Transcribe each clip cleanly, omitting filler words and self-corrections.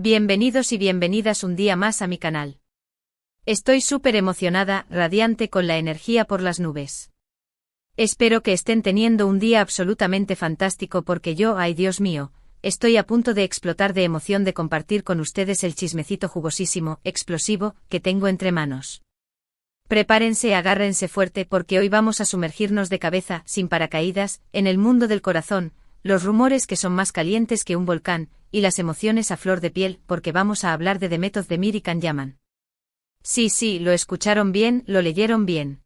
Bienvenidos y bienvenidas un día más a mi canal. Estoy súper emocionada, radiante con la energía por las nubes. Espero que estén teniendo un día absolutamente fantástico porque yo, ay Dios mío, estoy a punto de explotar de emoción de compartir con ustedes el chismecito jugosísimo, explosivo, que tengo entre manos. Prepárense, agárrense fuerte porque hoy vamos a sumergirnos de cabeza, sin paracaídas, en el mundo del corazón, los rumores que son más calientes que un volcán, y las emociones a flor de piel porque vamos a hablar de Demet Özdemir y Can Yaman. Sí, lo escucharon bien, lo leyeron bien.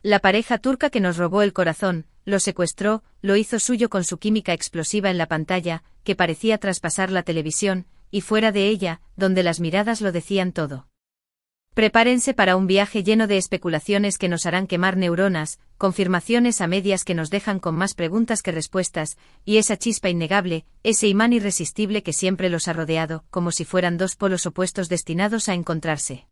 La pareja turca que nos robó el corazón, lo secuestró, lo hizo suyo con su química explosiva en la pantalla, que parecía traspasar la televisión, y fuera de ella, donde las miradas lo decían todo. Prepárense para un viaje lleno de especulaciones que nos harán quemar neuronas, confirmaciones a medias que nos dejan con más preguntas que respuestas, y esa chispa innegable, ese imán irresistible que siempre los ha rodeado, como si fueran dos polos opuestos destinados a encontrarse.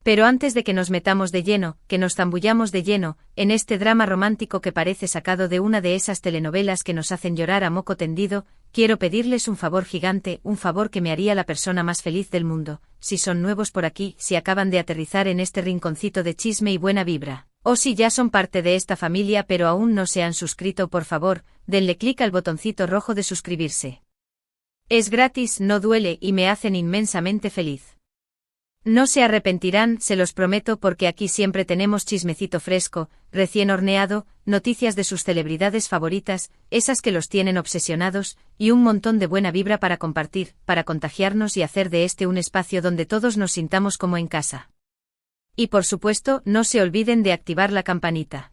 Pero antes de que nos metamos de lleno, que nos zambullamos de lleno, en este drama romántico que parece sacado de una de esas telenovelas que nos hacen llorar a moco tendido, quiero pedirles un favor gigante, un favor que me haría la persona más feliz del mundo, si son nuevos por aquí, si acaban de aterrizar en este rinconcito de chisme y buena vibra, o si ya son parte de esta familia pero aún no se han suscrito, por favor, denle clic al botoncito rojo de suscribirse. Es gratis, no duele y me hacen inmensamente feliz. No se arrepentirán, se los prometo porque aquí siempre tenemos chismecito fresco, recién horneado, noticias de sus celebridades favoritas, esas que los tienen obsesionados, y un montón de buena vibra para compartir, para contagiarnos y hacer de este un espacio donde todos nos sintamos como en casa. Y por supuesto, no se olviden de activar la campanita.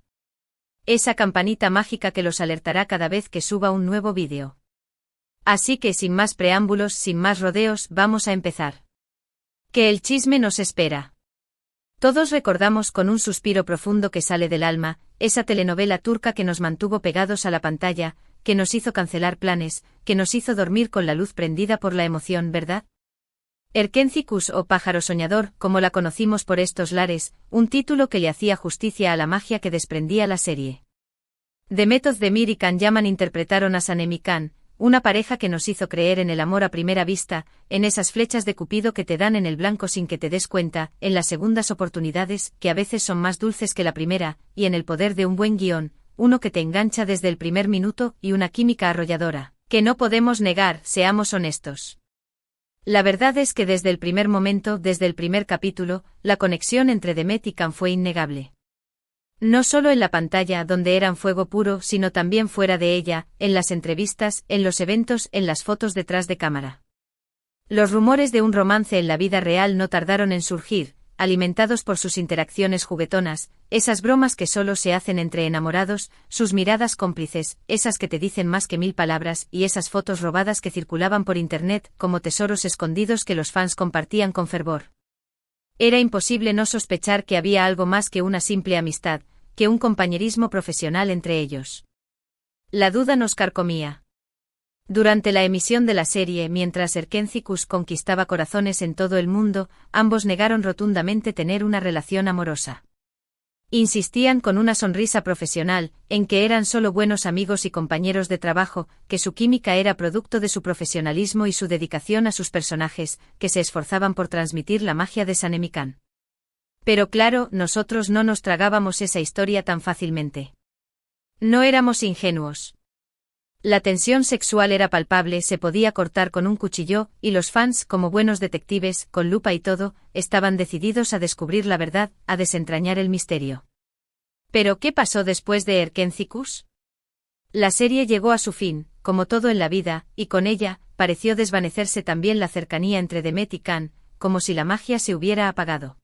Esa campanita mágica que los alertará cada vez que suba un nuevo vídeo. Así que sin más preámbulos, sin más rodeos, vamos a empezar. Que el chisme nos espera. Todos recordamos con un suspiro profundo que sale del alma, esa telenovela turca que nos mantuvo pegados a la pantalla, que nos hizo cancelar planes, que nos hizo dormir con la luz prendida por la emoción, ¿verdad? Erkencikus o Pájaro Soñador, como la conocimos por estos lares, un título que le hacía justicia a la magia que desprendía la serie. Demet Özdemir y Can Yaman interpretaron a Sanem y Can, una pareja que nos hizo creer en el amor a primera vista, en esas flechas de Cupido que te dan en el blanco sin que te des cuenta, en las segundas oportunidades, que a veces son más dulces que la primera, y en el poder de un buen guión, uno que te engancha desde el primer minuto y una química arrolladora, que no podemos negar, seamos honestos. La verdad es que desde el primer momento, desde el primer capítulo, la conexión entre Demet y Can fue innegable. No solo en la pantalla donde eran fuego puro, sino también fuera de ella, en las entrevistas, en los eventos, en las fotos detrás de cámara. Los rumores de un romance en la vida real no tardaron en surgir, alimentados por sus interacciones juguetonas, esas bromas que solo se hacen entre enamorados, sus miradas cómplices, esas que te dicen más que 1000 palabras y esas fotos robadas que circulaban por internet como tesoros escondidos que los fans compartían con fervor. Era imposible no sospechar que había algo más que una simple amistad, que un compañerismo profesional entre ellos. La duda nos carcomía. Durante la emisión de la serie, mientras Erkencikus conquistaba corazones en todo el mundo, ambos negaron rotundamente tener una relación amorosa. Insistían con una sonrisa profesional, en que eran solo buenos amigos y compañeros de trabajo, que su química era producto de su profesionalismo y su dedicación a sus personajes, que se esforzaban por transmitir la magia de Sanem y Can. Pero claro, nosotros no nos tragábamos esa historia tan fácilmente. No éramos ingenuos. La tensión sexual era palpable, se podía cortar con un cuchillo, y los fans, como buenos detectives, con lupa y todo, estaban decididos a descubrir la verdad, a desentrañar el misterio. ¿Pero qué pasó después de Erkencikus? La serie llegó a su fin, como todo en la vida, y con ella, pareció desvanecerse también la cercanía entre Demet y Can, como si la magia se hubiera apagado.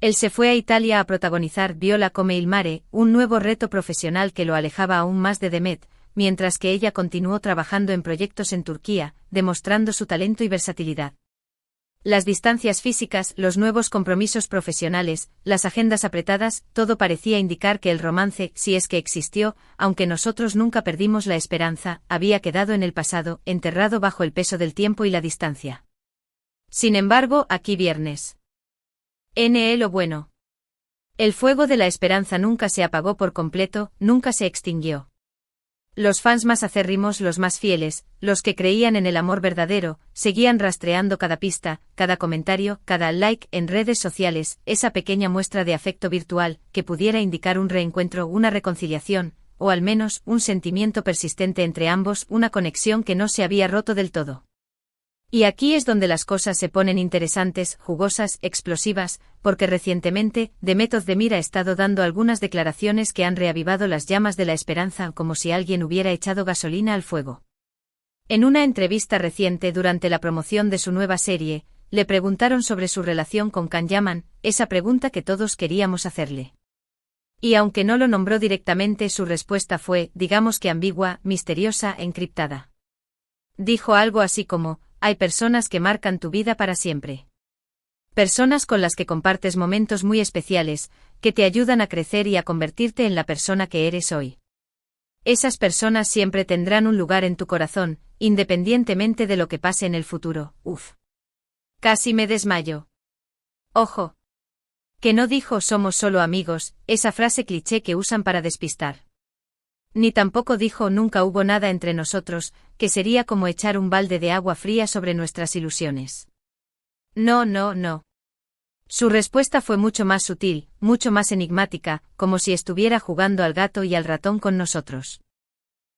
Él se fue a Italia a protagonizar Viola come il mare, un nuevo reto profesional que lo alejaba aún más de Demet, mientras que ella continuó trabajando en proyectos en Turquía, demostrando su talento y versatilidad. Las distancias físicas, los nuevos compromisos profesionales, las agendas apretadas, todo parecía indicar que el romance, si es que existió, aunque nosotros nunca perdimos la esperanza, había quedado en el pasado, enterrado bajo el peso del tiempo y la distancia. Sin embargo, aquí viernes. Lo bueno. El fuego de la esperanza nunca se apagó por completo, nunca se extinguió. Los fans más acérrimos, los más fieles, los que creían en el amor verdadero, seguían rastreando cada pista, cada comentario, cada like en redes sociales, esa pequeña muestra de afecto virtual, que pudiera indicar un reencuentro, una reconciliación, o al menos, un sentimiento persistente entre ambos, una conexión que no se había roto del todo. Y aquí es donde las cosas se ponen interesantes, jugosas, explosivas, porque recientemente, Demet Özdemir ha estado dando algunas declaraciones que han reavivado las llamas de la esperanza como si alguien hubiera echado gasolina al fuego. En una entrevista reciente durante la promoción de su nueva serie, le preguntaron sobre su relación con Can Yaman, esa pregunta que todos queríamos hacerle. Y aunque no lo nombró directamente, su respuesta fue, digamos que ambigua, misteriosa, encriptada. Dijo algo así como: hay personas que marcan tu vida para siempre. Personas con las que compartes momentos muy especiales, que te ayudan a crecer y a convertirte en la persona que eres hoy. Esas personas siempre tendrán un lugar en tu corazón, independientemente de lo que pase en el futuro. Uf. Casi me desmayo. Ojo. Que no dijo somos solo amigos, esa frase cliché que usan para despistar. Ni tampoco dijo nunca hubo nada entre nosotros, que sería como echar un balde de agua fría sobre nuestras ilusiones. No. Su respuesta fue mucho más sutil, mucho más enigmática, como si estuviera jugando al gato y al ratón con nosotros.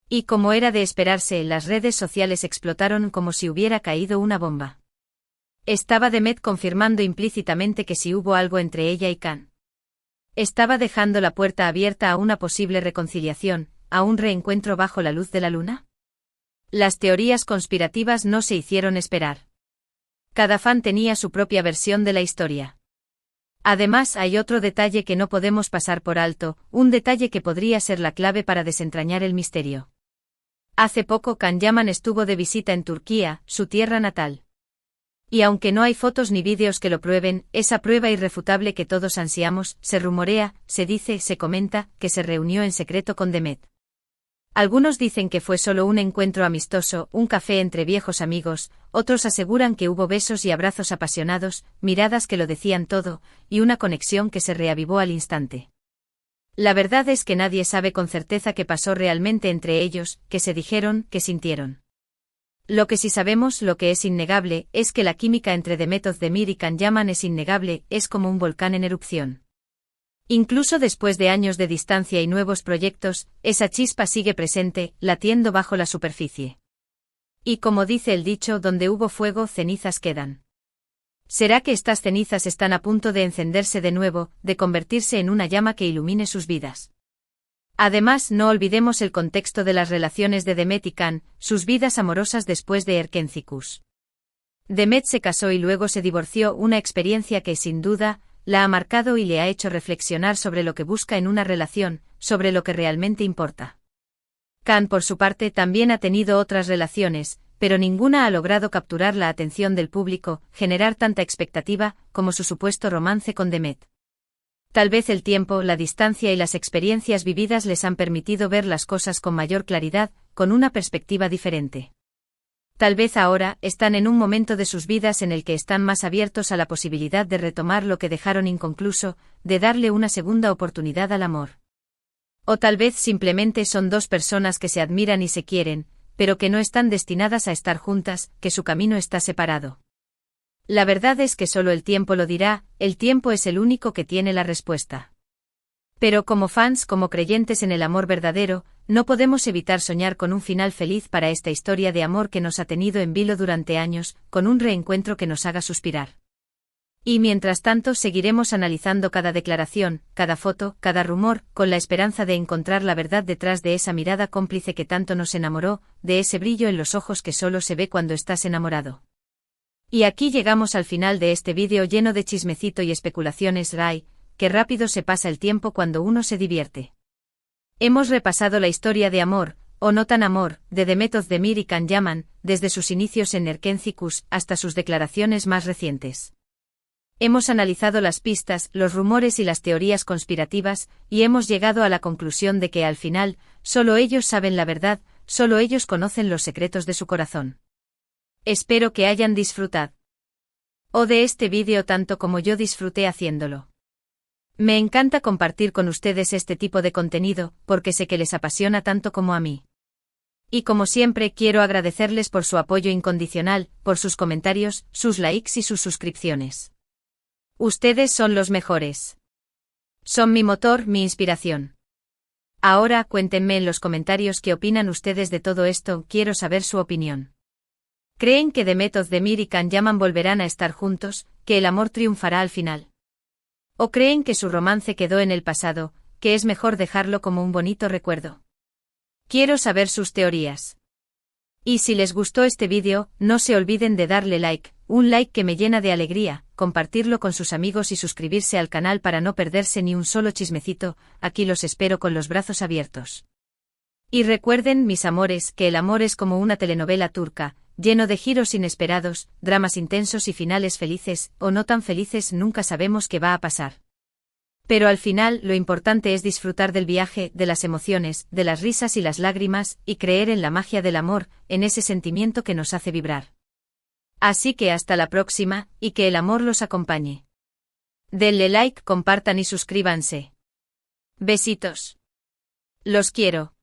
Y como era de esperarse, las redes sociales explotaron como si hubiera caído una bomba. Estaba Demet confirmando implícitamente que sí hubo algo entre ella y Can. Estaba dejando la puerta abierta a una posible reconciliación, a un reencuentro bajo la luz de la luna. Las teorías conspirativas no se hicieron esperar. Cada fan tenía su propia versión de la historia. Además, hay otro detalle que no podemos pasar por alto, un detalle que podría ser la clave para desentrañar el misterio. Hace poco Can Yaman estuvo de visita en Turquía, su tierra natal. Y aunque no hay fotos ni vídeos que lo prueben, esa prueba irrefutable que todos ansiamos, se rumorea, se dice, se comenta, que se reunió en secreto con Demet. Algunos dicen que fue solo un encuentro amistoso, un café entre viejos amigos, otros aseguran que hubo besos y abrazos apasionados, miradas que lo decían todo, y una conexión que se reavivó al instante. La verdad es que nadie sabe con certeza qué pasó realmente entre ellos, qué se dijeron, qué sintieron. Lo que sí sabemos, lo que es innegable, es que la química entre Demet Özdemir y Can Yaman es innegable, es como un volcán en erupción. Incluso después de años de distancia y nuevos proyectos, esa chispa sigue presente, latiendo bajo la superficie. Y como dice el dicho, donde hubo fuego, cenizas quedan. ¿Será que estas cenizas están a punto de encenderse de nuevo, de convertirse en una llama que ilumine sus vidas? Además, no olvidemos el contexto de las relaciones de Demet y Can, sus vidas amorosas después de Erkencikus. Demet se casó y luego se divorció, una experiencia que, sin duda, la ha marcado y le ha hecho reflexionar sobre lo que busca en una relación, sobre lo que realmente importa. Can, por su parte, también ha tenido otras relaciones, pero ninguna ha logrado capturar la atención del público, generar tanta expectativa, como su supuesto romance con Demet. Tal vez el tiempo, la distancia y las experiencias vividas les han permitido ver las cosas con mayor claridad, con una perspectiva diferente. Tal vez ahora, están en un momento de sus vidas en el que están más abiertos a la posibilidad de retomar lo que dejaron inconcluso, de darle una segunda oportunidad al amor. O tal vez simplemente son dos personas que se admiran y se quieren, pero que no están destinadas a estar juntas, que su camino está separado. La verdad es que solo el tiempo lo dirá, el tiempo es el único que tiene la respuesta. Pero como fans, como creyentes en el amor verdadero, no podemos evitar soñar con un final feliz para esta historia de amor que nos ha tenido en vilo durante años, con un reencuentro que nos haga suspirar. Y mientras tanto seguiremos analizando cada declaración, cada foto, cada rumor, con la esperanza de encontrar la verdad detrás de esa mirada cómplice que tanto nos enamoró, de ese brillo en los ojos que solo se ve cuando estás enamorado. Y aquí llegamos al final de este vídeo lleno de chismecito y especulaciones. Ray, qué rápido se pasa el tiempo cuando uno se divierte. Hemos repasado la historia de amor, o no tan amor, de Demet Özdemir y Can Yaman, desde sus inicios en Erkencikus hasta sus declaraciones más recientes. Hemos analizado las pistas, los rumores y las teorías conspirativas, y hemos llegado a la conclusión de que al final, solo ellos saben la verdad, solo ellos conocen los secretos de su corazón. Espero que hayan disfrutado de este vídeo tanto como yo disfruté haciéndolo. Me encanta compartir con ustedes este tipo de contenido, porque sé que les apasiona tanto como a mí. Y como siempre quiero agradecerles por su apoyo incondicional, por sus comentarios, sus likes y sus suscripciones. Ustedes son los mejores. Son mi motor, mi inspiración. Ahora cuéntenme en los comentarios qué opinan ustedes de todo esto, quiero saber su opinión. ¿Creen que Demet Özdemir y Can Yaman volverán a estar juntos, que el amor triunfará al final? ¿O creen que su romance quedó en el pasado, que es mejor dejarlo como un bonito recuerdo? Quiero saber sus teorías. Y si les gustó este vídeo, no se olviden de darle like, un like que me llena de alegría, compartirlo con sus amigos y suscribirse al canal para no perderse ni un solo chismecito, aquí los espero con los brazos abiertos. Y recuerden, mis amores, que el amor es como una telenovela turca, lleno de giros inesperados, dramas intensos y finales felices, o no tan felices, nunca sabemos qué va a pasar. Pero al final lo importante es disfrutar del viaje, de las emociones, de las risas y las lágrimas, y creer en la magia del amor, en ese sentimiento que nos hace vibrar. Así que hasta la próxima, y que el amor los acompañe. Denle like, compartan y suscríbanse. Besitos. Los quiero.